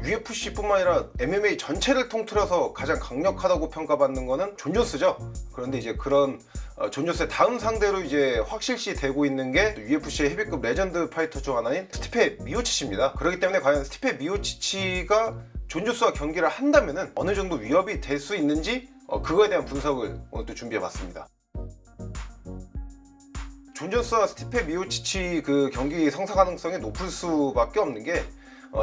UFC뿐만 아니라 MMA 전체를 통틀어서 가장 강력하다고 평가받는 거는 존 존스죠. 그런데 이제 그런 존 존스의 다음 상대로 이제 확실시 되고 있는 게 UFC의 헤비급 레전드 파이터 중 하나인 스티페 미오치치입니다. 그렇기 때문에 과연 스티페 미오치치가 존 존스와 경기를 한다면은 어느 정도 위협이 될 수 있는지 그거에 대한 분석을 오늘 또 준비해봤습니다. 존 존스와 스티페 미오치치 그 경기 성사 가능성이 높을 수밖에 없는 게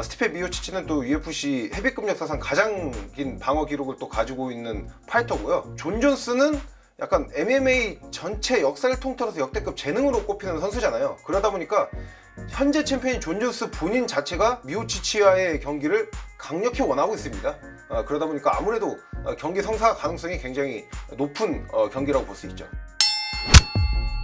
스티페 미오치치는 또 UFC 헤비급 역사상 가장 긴 방어 기록을 또 가지고 있는 파이터고요. 존 존스는 약간 MMA 전체 역사를 통틀어서 역대급 재능으로 꼽히는 선수잖아요. 그러다 보니까 현재 챔피언인 존 존스 본인 자체가 미오치치와의 경기를 강력히 원하고 있습니다. 그러다 보니까 아무래도 경기 성사 가능성이 굉장히 높은 경기라고 볼 수 있죠.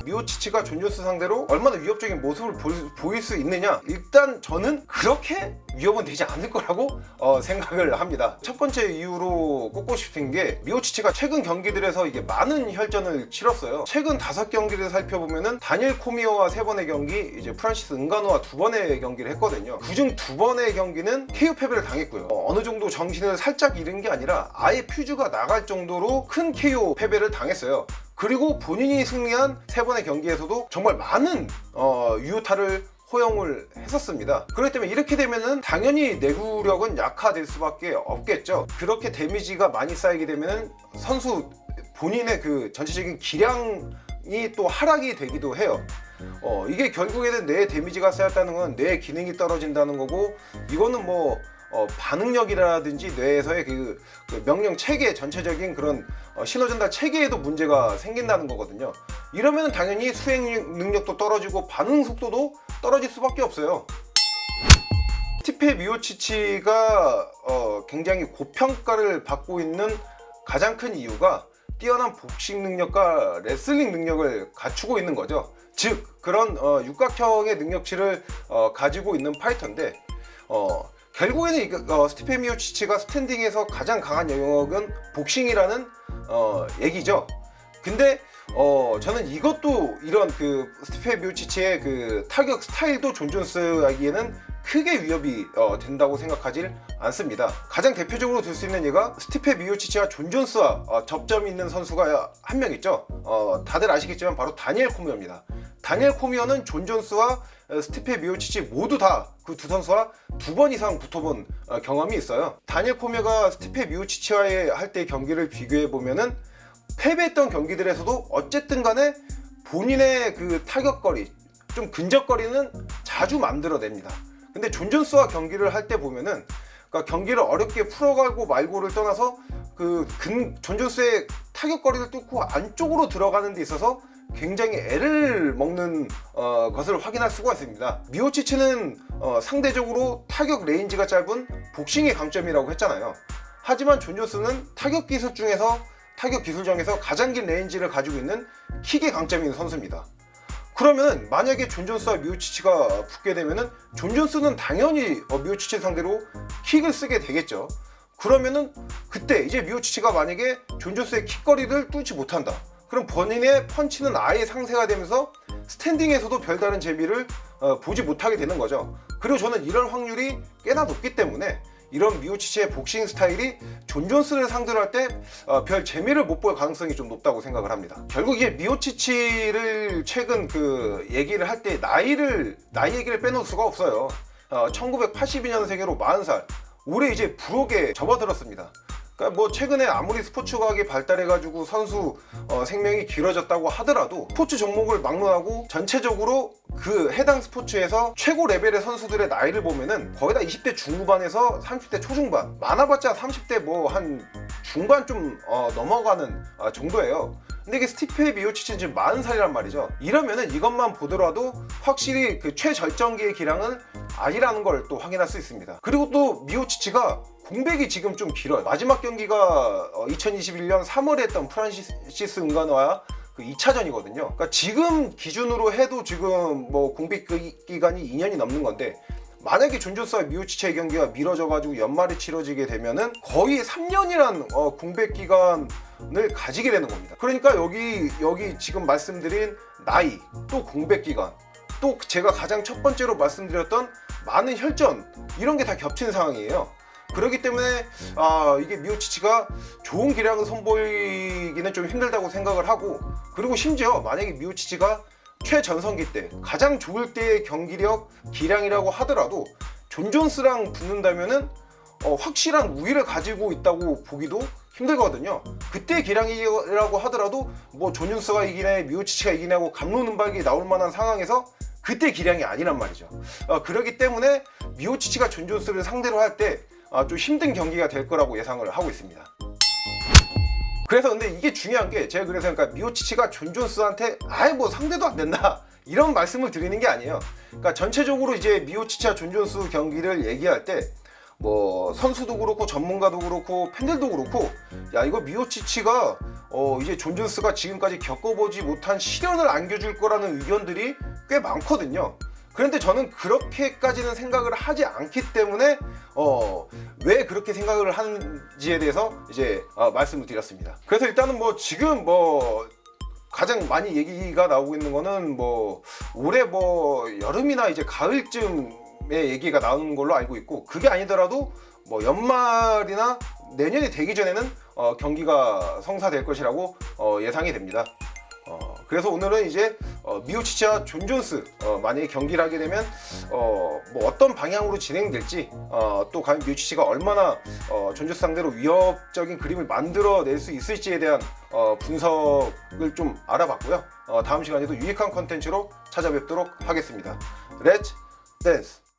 미오치치가 존 존스 상대로 얼마나 위협적인 모습을 보일 수 있느냐, 일단 저는 그렇게 위협은 되지 않을 거라고 생각을 합니다. 첫 번째 이유로 꼽고 싶은 게 미오치치가 최근 경기들에서 이게 많은 혈전을 치렀어요. 최근 5경기를 살펴보면은 다니엘 코미어와 3번의 경기, 이제 프란시스 은가노와 2번의 경기를 했거든요. 그중 2번의 경기는 KO 패배를 당했고요. 어느 정도 정신을 살짝 잃은 게 아니라 아예 퓨즈가 나갈 정도로 큰 KO 패배를 당했어요. 그리고 본인이 승리한 3번의 경기에서도 정말 많은 유효타를 허용을 했었습니다. 그렇기 때문에 이렇게 되면은 당연히 내구력은 약화될 수밖에 없겠죠. 그렇게 데미지가 많이 쌓이게 되면은 선수 본인의 그 전체적인 기량이 또 하락이 되기도 해요. 이게 결국에는 뇌에 데미지가 쌓였다는 건 뇌 기능이 떨어진다는 거고, 이거는 뭐 반응력이라든지 뇌에서의 그 명령 체계 전체적인 그런 신호 전달 체계에도 문제가 생긴다는 거거든요. 이러면 당연히 수행 능력도 떨어지고 반응 속도도 떨어질 수밖에 없어요. 스티페 미오치치가 굉장히 고평가를 받고 있는 가장 큰 이유가 뛰어난 복싱 능력과 레슬링 능력을 갖추고 있는 거죠. 즉 그런 육각형의 능력치를 가지고 있는 파이터인데, 결국에는 스티페 미오치치가 스탠딩에서 가장 강한 영역은 복싱이라는 얘기죠. 근데 저는 이것도 이런 그 스티페 미오치치의 그 타격 스타일도 존 존스에게는 크게 위협이 된다고 생각하지 않습니다. 가장 대표적으로 들 수 있는 예가 스티페 미오치치와 존 존스와 접점이 있는 선수가 한 명 있죠. 다들 아시겠지만 바로 다니엘 코미어입니다. 다니엘 코미어는 존 존스와 스티페 미오치치 모두 다 그 두 선수와 2번 이상 붙어본 경험이 있어요. 다니엘 코미어가 스티페 미오치치와의 할 때 경기를 비교해 보면은 패배했던 경기들에서도 어쨌든 간에 본인의 그 타격거리, 좀 근접거리는 자주 만들어냅니다. 근데 존 존스와 경기를 할 때 보면은, 그러니까 경기를 어렵게 풀어가고 말고를 떠나서 존 존스의 타격거리를 뚫고 안쪽으로 들어가는 데 있어서 굉장히 애를 먹는 것을 확인할 수가 있습니다. 미오치치는 상대적으로 타격 레인지가 짧은 복싱의 강점이라고 했잖아요. 하지만 존 존스는 타격 기술정에서 가장 긴 레인지를 가지고 있는 킥의 강점이 있는 선수입니다. 그러면 만약에 존 존스와 미오치치가 붙게 되면은 존 존스는 당연히 미오치치 상대로 킥을 쓰게 되겠죠. 그러면은 그때 이제 미오치치가 만약에 존 존스의 킥거리를 뚫지 못한다, 그럼 본인의 펀치는 아예 상쇄가 되면서 스탠딩에서도 별다른 재미를 보지 못하게 되는 거죠. 그리고 저는 이런 확률이 꽤나 높기 때문에 이런 미오치치의 복싱 스타일이 존 존스를 상대로 할 때 별 재미를 못 볼 가능성이 좀 높다고 생각을 합니다. 결국 이게 미오치치를 최근 그 얘기를 할 때 나이 얘기를 빼놓을 수가 없어요. 1982년생으로 40살, 올해 이제 부록에 접어들었습니다. 그러니까 뭐 최근에 아무리 스포츠 과학이 발달해가지고 선수 생명이 길어졌다고 하더라도 스포츠 종목을 막론하고 전체적으로 그 해당 스포츠에서 최고 레벨의 선수들의 나이를 보면은 거의 다 20대 중후반에서 30대 초중반, 많아봤자 30대 뭐 한 중반 좀 넘어가는 정도예요. 근데 이게 스티페 미오치치는 지금 40살이란 말이죠. 이러면은 이것만 보더라도 확실히 그 최절정기의 기량은 아니라는 걸 또 확인할 수 있습니다. 그리고 또 미오치치가 공백이 지금 좀 길어요. 마지막 경기가 2021년 3월에 했던 프란시스 은가노와 그 2차전이거든요. 그러니까 지금 기준으로 해도 지금 뭐 공백 기간이 2년이 넘는 건데, 만약에 존 존스와 미오치치의 경기가 미뤄져가지고 연말에 치러지게 되면은 거의 3년이란 공백 기간을 가지게 되는 겁니다. 그러니까 여기 지금 말씀드린 나이, 또 공백 기간, 또 제가 가장 첫 번째로 말씀드렸던 많은 혈전, 이런 게 다 겹치는 상황이에요. 그렇기 때문에 이게 미오치치가 좋은 기량을 선보이기는 좀 힘들다고 생각을 하고, 그리고 심지어 만약에 미오치치가 최전성기 때 가장 좋을 때의 경기력 기량이라고 하더라도 존 존스랑 붙는다면은 확실한 우위를 가지고 있다고 보기도 힘들거든요. 그때 기량이라고 하더라도 뭐 존 존스가 이기네 미오치치가 이기네 하고 갑론음박이 나올 만한 상황에서 그때 기량이 아니란 말이죠. 그렇기 때문에 미오치치가 존 존스를 상대로 할 때 좀 힘든 경기가 될 거라고 예상을 하고 있습니다. 그래서 근데 이게 중요한 게, 제가 그래서 그러니까 미오치치가 존 존스한테 아예 뭐 상대도 안 된다 이런 말씀을 드리는 게 아니에요. 그러니까 전체적으로 이제 미오치치와 존 존스 경기를 얘기할 때 뭐 선수도 그렇고 전문가도 그렇고 팬들도 그렇고, 야 이거 미오치치가 이제 존 존스가 지금까지 겪어보지 못한 시련을 안겨줄 거라는 의견들이 꽤 많거든요. 그런데 저는 그렇게까지는 생각을 하지 않기 때문에 왜 그렇게 생각을 하는지에 대해서 이제 말씀을 드렸습니다. 그래서 일단은 뭐 지금 뭐 가장 많이 얘기가 나오고 있는 거는 뭐 올해 뭐 여름이나 이제 가을쯤에 얘기가 나오는 걸로 알고 있고, 그게 아니더라도 뭐 연말이나 내년이 되기 전에는 경기가 성사될 것이라고 예상이 됩니다. 그래서 오늘은 이제 미오치치와 존 존스 만약에 경기를 하게 되면 뭐 어떤 방향으로 진행될지, 또 과연 미오치치가 얼마나 존 존스 상대로 위협적인 그림을 만들어낼 수 있을지에 대한 분석을 좀 알아봤고요. 다음 시간에도 유익한 컨텐츠로 찾아뵙도록 하겠습니다. 렛츠 댄스!